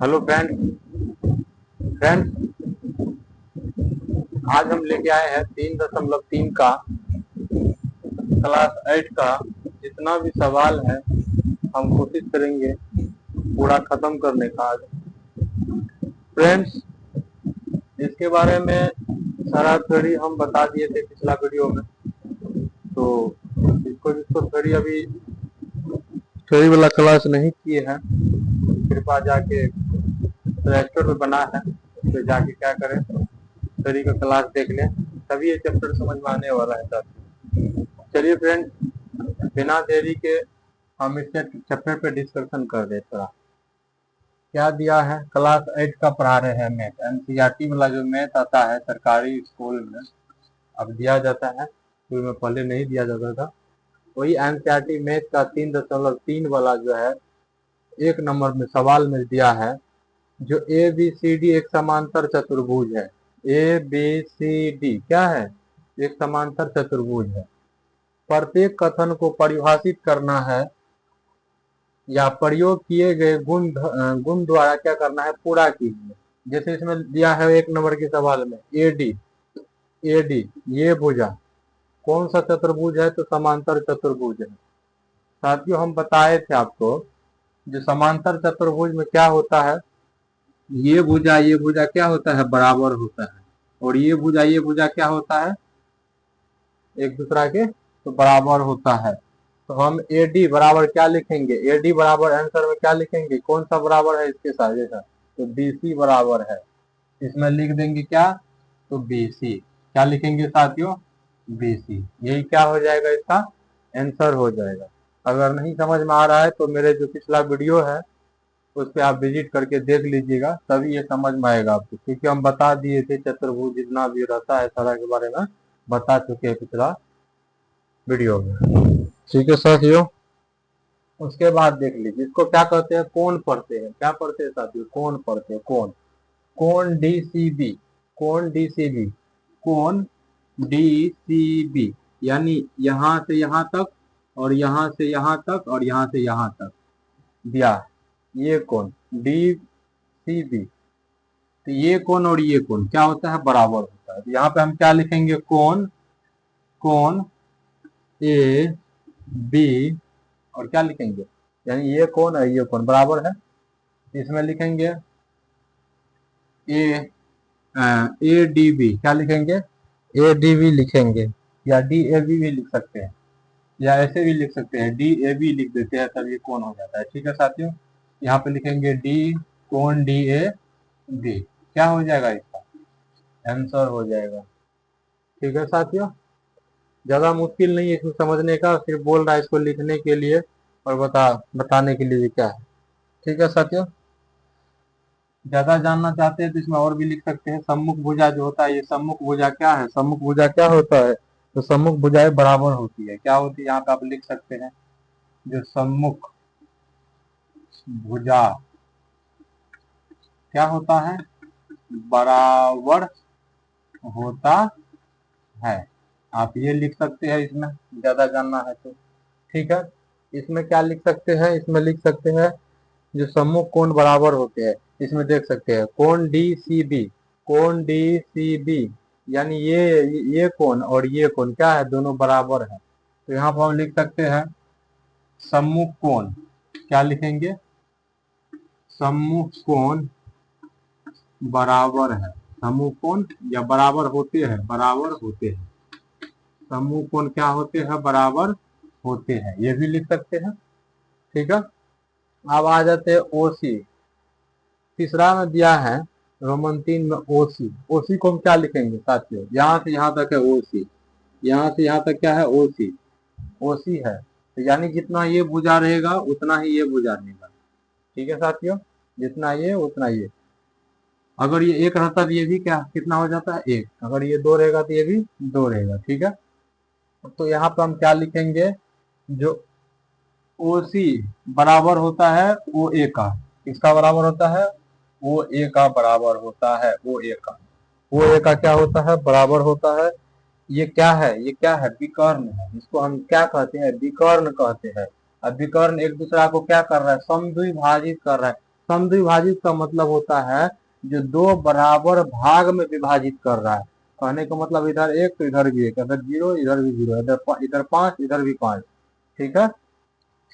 Hello friends, आज हम लेके आए हैं 3.3 का क्लास 8 का जितना भी सवाल है हम कोशिश करेंगे पूरा खत्म करने का आज। फ्रेंड्स, इसके बारे में सारा थ्योरी हम बता दिए थे पिछला वीडियो में, तो जिसको थ्योरी अभी थ्योरी वाला क्लास नहीं किए हैं कृपया जाके प्ले स्टोर में बना है तो जाके क्या करें, थ्योरी का क्लास देख लें, तभी ये चैप्टर समझ में आने वाला है साथ। चलिए फ्रेंड्स, बिना देरी के हम इस चैप्टर पे डिस्कशन कर रहे थोड़ा। क्या दिया है, क्लास 8 का पढ़ा रहे हैं मैथ, एनसीईआरटी वाला जो मैथ आता है सरकारी स्कूल में अब दिया जाता है, स्कूल में पहले नहीं दिया जाता था। वही एनसीईआरटी मैथ का 3.3 वाला जो है 1 नंबर में सवाल में दिया है, जो ए बी सी डी एक समांतर चतुर्भुज है। ए बी सी डी क्या है, एक समांतर चतुर्भुज है। प्रत्येक कथन को परिभाषित करना है या प्रयोग किए गए गुण द्वारा क्या करना है, पूरा कीजिए। जैसे इसमें दिया है 1 नंबर के सवाल में ए डी ये भुजा कौन सा चतुर्भुज है, तो समांतर चतुर्भुज है। साथियों, हम बताए थे आपको जो समांतर चतुर्भुज में क्या होता है, ये भुजा क्या होता है, बराबर होता है, और ये भुजा क्या होता है, एक दूसरा के तो बराबर होता है। तो हम ए डी बराबर क्या लिखेंगे, ए डी बराबर आंसर में क्या लिखेंगे, कौन सा बराबर है इसके साथ जैसा, तो बी सी बराबर है। इसमें लिख देंगे क्या, तो बी सी क्या लिखेंगे साथियों, बी सी। यही क्या हो जाएगा, इसका आंसर हो जाएगा। अगर नहीं समझ में आ रहा है तो मेरे जो पिछला वीडियो है उस पर आप विजिट करके देख लीजिएगा, तभी ये समझ में आएगा आपको, क्योंकि हम बता दिए थे चतुर्भुज जितना भी रहता है सारा के बारे में बता चुके हैं पिछला वीडियो में। ठीक है साथियों, उसके बाद देख लीजिए, इसको क्या कहते हैं, कोण पढ़ते हैं। क्या पढ़ते हैं साथियों, कोण पढ़ते हैं। कोण कोण डी सी बी, कोण डी सी बी, कोण डी सी बी, यानी यहां से यहां तक और यहां से यहां तक और यहां से यहां तक दिया ये कोण डी सी बी। तो ये कोण और ये कोण क्या होता है, बराबर होता है। तो यहाँ पे हम क्या लिखेंगे, कोण कोण ए बी, और क्या लिखेंगे, यानी ये कोण है ये कोण बराबर है। इसमें लिखेंगे ए ए डी बी, क्या लिखेंगे, ए डी बी लिखेंगे, या डी ए बी भी लिख सकते हैं, या ऐसे भी लिख सकते हैं, डी ए बी लिख देते हैं, तब ये कोण हो जाता है। ठीक है साथियों, यहाँ पे लिखेंगे डी कोण डी ए बी, क्या हो जाएगा, इसका आंसर हो जाएगा। ठीक है साथियों, ज्यादा मुश्किल नहीं है इसको समझने का, सिर्फ बोल रहा है इसको लिखने के लिए और बताने के लिए क्या है। ठीक है साथियों, ज्यादा जानना चाहते हैं तो इसमें और भी लिख सकते हैं। सम्मुख भुजा जो होता है, ये सम्मुख भुजा क्या है, सम्मुख भुजा क्या होता है, तो सम्मुख भुजाएं बराबर होती है। क्या होती है, यहाँ पे आप लिख सकते हैं, जो सम्मुख भुजा क्या होता है, बराबर होता है। आप ये लिख सकते हैं इसमें, ज्यादा जानना है तो। ठीक है, इसमें क्या लिख सकते हैं, इसमें लिख सकते हैं जो सम्मुख कोण बराबर होते हैं। इसमें देख सकते हैं कोण डी सी बी, कोण डी सी बी, यानी ये कोण और ये कोण क्या है, दोनों बराबर है। तो यहाँ पर हम लिख सकते हैं सम्मुख कोण, क्या लिखेंगे, सम्मुख कोण बराबर है, सम्मुख कोण या बराबर होते हैं, बराबर होते हैं, सम्मुख कोण क्या होते हैं, बराबर होते हैं, ये भी लिख सकते हैं। ठीक है, अब आ जाते हैं ओसी। तीसरा में दिया है रोमन 3 में ओसी। ओसी को हम क्या लिखेंगे साथियों, यहाँ से यहाँ तक है ओसी, यहाँ से यहाँ तक क्या है, ओसी ओसी है। तो यानी जितना ये भुजा रहेगा उतना ही ये भुजा रहेगा। ठीक है साथियों, जितना ये उतना ये। अगर ये एक रहता तो ये भी क्या कितना हो जाता है, एक। अगर ये दो रहेगा तो ये भी दो रहेगा। ठीक है, तो यहाँ पर हम क्या लिखेंगे, जो ओसी बराबर होता है ओ ए का, किसका बराबर होता है, ओ ए का बराबर होता है, ओ ए का, ओ ए का क्या होता है, बराबर होता है। ये क्या है, ये क्या है, विकर्ण है। इसको हम क्या कहते हैं, विकर्ण कहते हैं। अब विकर्ण एक दूसरा को क्या कर रहा है, समद्विभाजित कर रहा है। समद्विभाजित का मतलब होता है जो दो बराबर भाग में विभाजित कर रहा है। कहने का मतलब इधर एक तो इधर भी एक, इधर 0 इधर भी 0, इधर 5 इधर भी 5। ठीक है,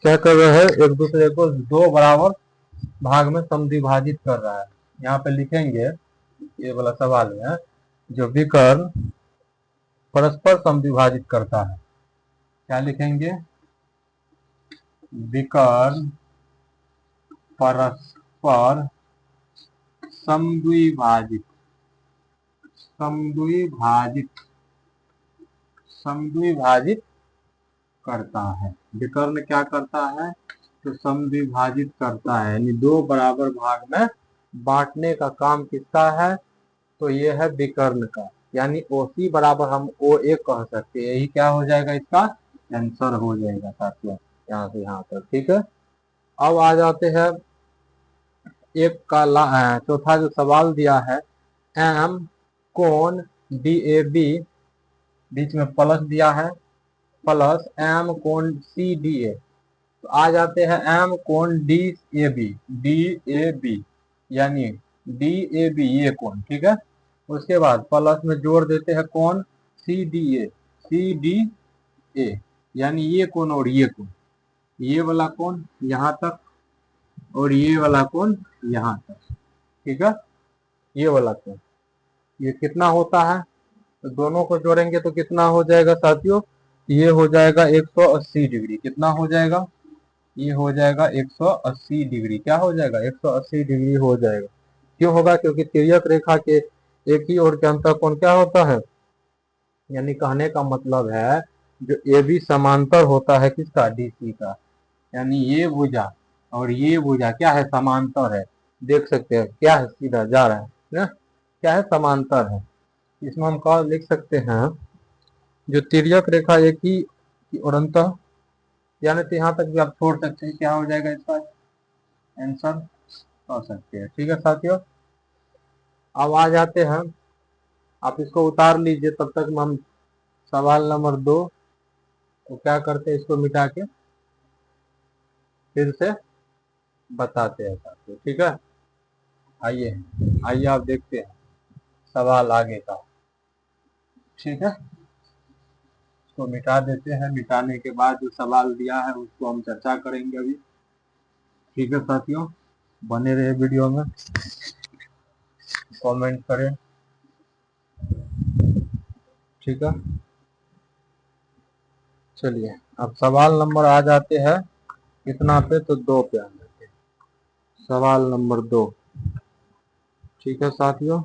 क्या कर रहा है, एक दूसरे को दो बराबर भाग में समद्विभाजित कर रहा है। यहाँ पे लिखेंगे ये वाला सवाल में, जो विकर्ण परस्पर समद्विभाजित करता है, क्या लिखेंगे, विकर्ण परस्पर समद्विभाजित समद्विभाजित समद्विभाजित करता है। विकर्ण क्या करता है, तो समद्विभाजित करता है, यानी दो बराबर भाग में बांटने का काम किसका है, तो ये है विकर्ण का। यानी OC बराबर हम OA कह सकते हैं। यही क्या हो जाएगा, इसका आंसर हो जाएगा साथियों, यहाँ से यहाँ तक। ठीक है, अब आ जाते हैं एक का चौथा जो सवाल दिया है, एम कोण DAB, बीच में प्लस दिया है, प्लस एम कोण CDA। तो आ जाते हैं एम कोण DAB यानी DAB ये कोण। ठीक है, उसके बाद प्लस में जोड़ देते हैं कोण CDA यानी ये कोण और ये कोण, ये वाला कोण यहाँ तक और ये वाला कोण यहाँ तक। ठीक है, ये वाला कोण ये कितना होता है, तो दोनों को जोड़ेंगे तो कितना हो जाएगा साथियों, ये हो जाएगा 180 डिग्री। कितना हो जाएगा, ये हो जाएगा 180 डिग्री। क्या हो जाएगा, 180 डिग्री हो जाएगा। क्यों होगा, क्योंकि तिर्यक रेखा के एक ही ओर के अंतर कोण क्या होता है, यानी कहने का मतलब है जो AB समांतर होता है किसका, DC का, यानी ये भुजा और ये भुजा क्या है, समांतर है। देख सकते हैं क्या है, सीधा जा रहा है ना, क्या है, समांतर है। इसमें हम क्या लिख सकते हैं, जो तिर्यक रेखा एक ही और अंतर, यानी तो यहाँ तक भी आप छोड़ सकते हैं, क्या हो जाएगा इसका आंसर कह सकते हैं। ठीक है साथियों, अब आ जाते हैं, आप इसको उतार लीजिए, तब तक हम सवाल नंबर 2 तो क्या करते हैं, इसको मिटा के फिर से बताते हैं साथियों। ठीक है, आइए आइए आप देखते हैं सवाल आगे का। ठीक है, इसको मिटा देते हैं, मिटाने के बाद जो सवाल दिया है उसको हम चर्चा करेंगे अभी। ठीक है साथियों, बने रहे वीडियो में, कमेंट करें। ठीक है, चलिए अब सवाल नंबर आ जाते हैं कितना पे, तो 2 पे आ जाते हैं, सवाल नंबर 2। ठीक है साथियों,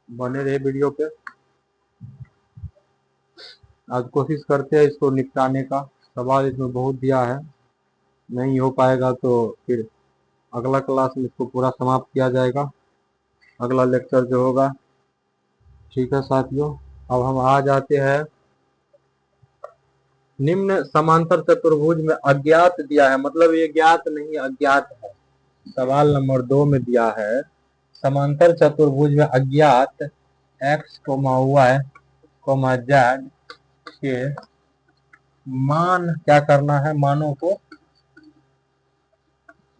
बने रहे वीडियो पे, आज कोशिश करते हैं इसको निपटाने का। सवाल इसमें बहुत दिया है, नहीं हो पाएगा तो फिर अगला क्लास में इसको पूरा समाप्त किया जाएगा, अगला लेक्चर जो होगा। ठीक है साथियों, अब हम आ जाते हैं, निम्न समांतर चतुर्भुज में अज्ञात दिया है, मतलब ये ज्ञात नहीं अज्ञात है। सवाल नंबर 2 में दिया है, समांतर चतुर्भुज में अज्ञात x, y, z के मान क्या करना है, मानों को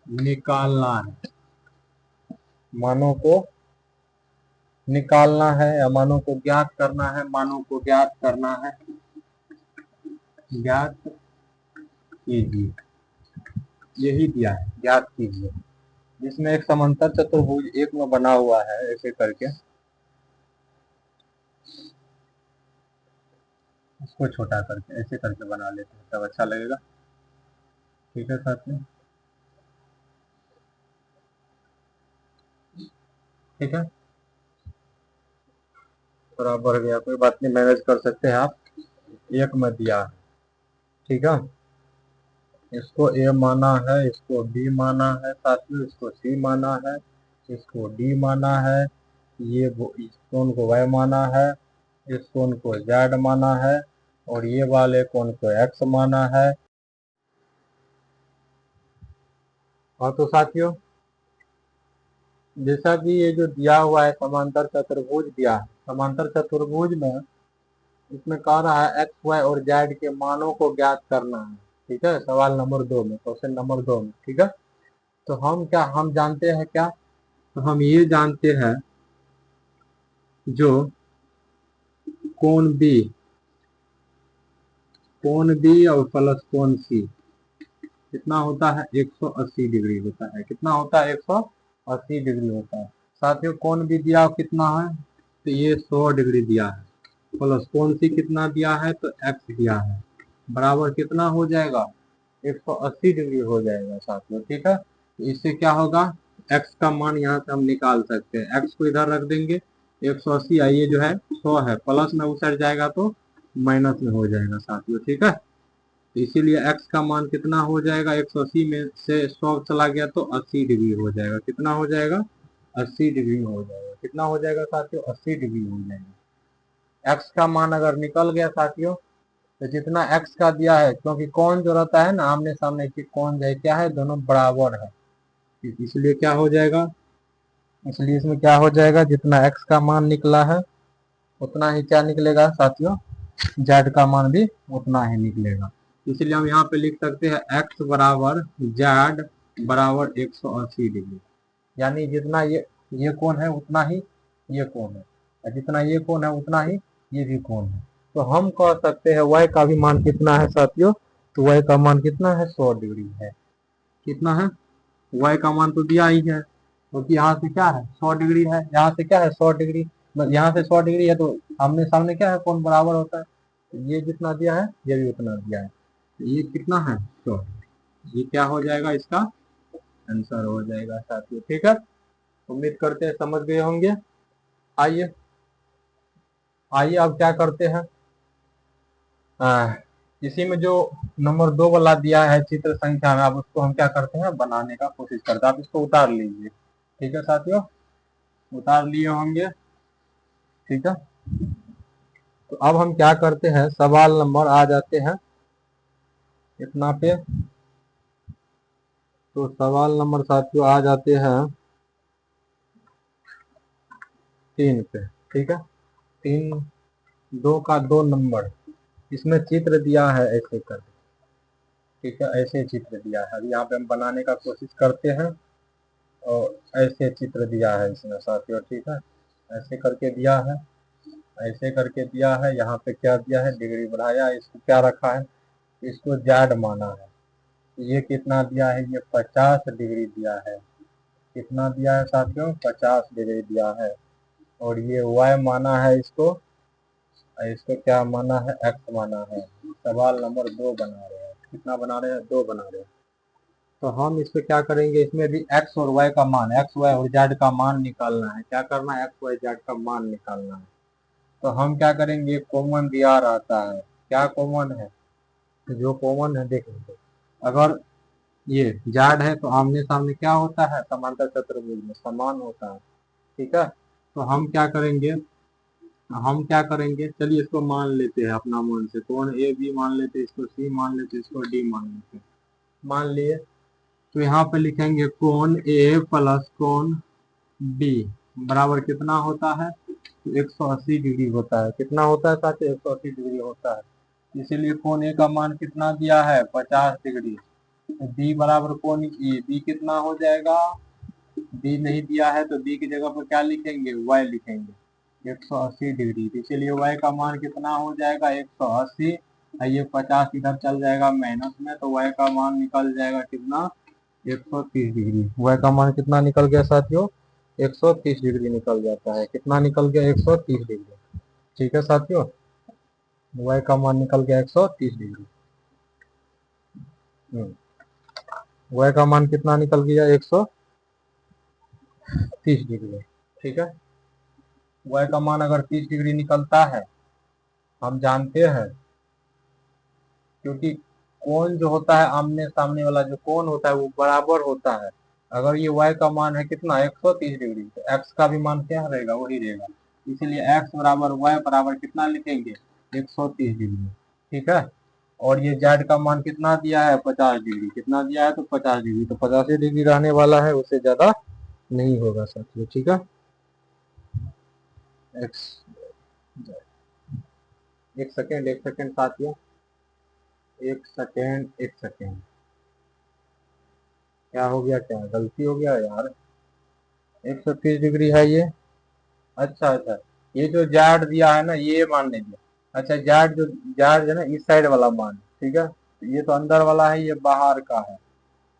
निकालना है, मानों को निकालना है या मानों को ज्ञात करना है, मानों को ज्ञात करना है, ज्ञात कीजिए, यही दिया है, ज्ञात कीजिए। जिसमें एक समांतर चतुर्भुज एक में बना हुआ है, ऐसे करके इसको छोटा करके ऐसे करके बना लेते हैं, तब अच्छा लगेगा। ठीक है साथियों, ठीक है, थोड़ा बढ़ गया, कोई बात नहीं, मैनेज कर सकते हैं आप। एक में दिया है, ठीक है, इसको A माना है, इसको B माना है साथियों, इसको C माना है, इसको D माना है, ये इस कोण को Y माना है, इस कोण को Z माना है, और ये वाले कोण को X माना है। हाँ तो साथियों, जैसा कि ये जो दिया हुआ है समांतर चतुर्भुज दिया है, समांतर चतुर्भुज में इसमें कह रहा है एक्स वाई और जेड के मानों को ज्ञात करना है। ठीक है, सवाल नंबर 2 में, क्वेश्चन नंबर 2 में। ठीक है, तो हम जानते हैं क्या, तो हम ये जानते हैं जो कोण बी और प्लस कोण सी कितना होता है 180 डिग्री होता है। कितना होता है 180 डिग्री होता है। साथियों कोण बी दिया कितना है, तो ये 100 डिग्री दिया है, प्लस कोण सी कितना दिया है, तो x दिया है, बराबर कितना हो जाएगा 180 डिग्री हो जाएगा साथियों। ठीक है, तो इससे क्या होगा, x का मान यहाँ से हम निकाल सकते हैं। x को इधर रख देंगे, 180 आइए जो है 100 है, प्लस में उतर जाएगा तो माइनस में हो जाएगा साथियों। ठीक है, तो इसीलिए x का मान कितना हो जाएगा, 180 में से 100 चला गया तो 80 डिग्री हो जाएगा। कितना हो जाएगा 80 डिग्री हो जाएगा। कितना हो जाएगा साथियों 80 डिग्री हो जाएगा। x का मान अगर निकल गया साथियों, तो जितना x का दिया है, क्योंकि कौन जो रहता है ना आमने सामने की कौन जो है क्या है, दोनों बराबर है, इसलिए क्या हो जाएगा, इसलिए इसमें क्या हो जाएगा, जितना x का मान निकला है उतना ही क्या निकलेगा साथियों, z का मान भी उतना ही निकलेगा। इसलिए हम यहाँ पे लिख सकते हैं x बराबर z बराबर 180 डिग्री, यानी जितना ये कोण है उतना ही ये कोण है, और जितना ये कोण है उतना ही ये भी कोण है। तो हम कह सकते हैं y का भी मान कितना है साथियों, तो y का मान कितना है 100 डिग्री है। कितना है, y का मान तो दिया ही है, क्योंकि यहाँ से क्या है 100 डिग्री है, यहाँ से क्या है 100 डिग्री, यहाँ से 100 डिग्री है, तो आमने सामने क्या है कोण बराबर होता है, तो ये जितना दिया है ये भी उतना दिया है, तो ये कितना है 100, ये क्या हो जाएगा, इसका आंसर हो जाएगा साथियों। ठीक है, उम्मीद करते हैं समझ गए होंगे। आइए आइए अब क्या करते हैं, इसी में जो नंबर 2 वाला दिया है चित्र संख्या में, अब उसको हम क्या करते हैं बनाने का कोशिश करते हैं। आप इसको उतार लीजिए। ठीक है साथियों, उतार लिए होंगे। ठीक है, तो अब हम क्या करते हैं, सवाल नंबर आ जाते हैं इतना पे, तो सवाल नंबर साथियों आ जाते हैं 3 पे। ठीक है, 3 2 का 2 नंबर, इसमें चित्र दिया है ऐसे कर, ठीक है, ऐसे चित्र दिया है। अभी यहाँ पे हम बनाने का कोशिश करते हैं, और ऐसे चित्र दिया है इसमें साथियों। ठीक है, ऐसे करके दिया है, ऐसे करके दिया है, यहाँ पे क्या दिया है डिग्री बढ़ाया, इसको क्या रखा है, इसको जेड माना है। ये कितना दिया है, ये 50 डिग्री दिया है। कितना दिया है साथियों, 50 डिग्री दिया है। और ये y माना है इसको, इसको क्या माना है, x माना है। सवाल नंबर 2 बना रहे हैं, कितना बना रहे हैं, 2 बना रहे हैं। तो हम इसको क्या करेंगे, इसमें भी x और y का मान, x y और z का मान निकालना है। क्या करना है, x y z का मान निकालना है। तो हम क्या करेंगे, कॉमन दिया रहता है, क्या कॉमन है, जो कॉमन है देख लीजिए। अगर ये z है तो आमने सामने क्या होता है, समांतर चतुर्भुज में समान होता है। ठीक है, तो हम क्या करेंगे, चलिए इसको मान लेते हैं अपना मन से, कौन ए बी मान लेते हैं, इसको सी मान लेते हैं, इसको डी मान लेते हैं। मान लिए, तो यहाँ पे लिखेंगे कोण ए प्लस कोण बी बराबर कितना होता है, तो 180 डिग्री होता है। कितना होता है साथ, 180 डिग्री होता है। इसीलिए कोण ए का मान कितना दिया है 50 डिग्री। बी बराबर कोण ए बी कितना हो जाएगा, बी नहीं दिया है तो बी की जगह पर क्या लिखेंगे, वाई लिखेंगे 180 डिग्री। इसीलिए वाई का मान कितना हो जाएगा 180, ये 50 इधर चल जाएगा माइनस में, तो वाई का मान निकल जाएगा कितना 130 डिग्री। वाई का मान कितना निकल गया साथियों, 130 डिग्री निकल जाता है। कितना निकल गया 130 डिग्री। ठीक है साथियों, वाई का मान निकल गया 130 डिग्री। वाई का मान कितना निकल गया 130 डिग्री। ठीक है, वाई का मान अगर 30 डिग्री निकलता है, हम जानते हैं, क्योंकि कोण जो होता है आमने सामने वाला जो कोण होता है वो बराबर होता है। अगर ये y का मान है कितना 130 डिग्री, तो x का भी मान क्या रहेगा, वही रहेगा। इसीलिए x बराबर y बराबर कितना लिखेंगे 130 डिग्री। ठीक है, और ये z का मान कितना दिया है 50 डिग्री। कितना दिया है, तो 50 डिग्री, तो 85 डिग्री रहने वाला है, उससे ज्यादा नहीं होगा साथियों। ठीक है, x, एक सेकेंड साथियों, एक सेकेंड। क्या हो गया, क्या गलती हो गया यार। 130 डिग्री है ये। अच्छा अच्छा, ये जो जाट दिया है ना ये मान लीजिए। अच्छा, जाट है ना इस साइड वाला मान, ठीक है। ये तो अंदर वाला है, ये बाहर का है।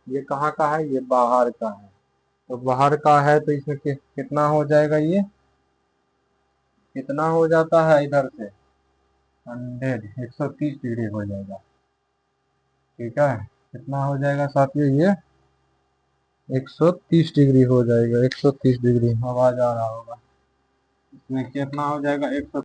ये कहाँ का है, ये बाहर का है। तो बाहर का है तो इसमें कितना हो जाएगा, ये कितना हो जाता है इधर से 130 डिग्री हो जाएगा। ठीक है, कितना हो जाएगा साथियों, ये 130 डिग्री हो जाएगा। 130 डिग्री आवाज आ रहा होगा। इसमें कितना हो जाएगा, 130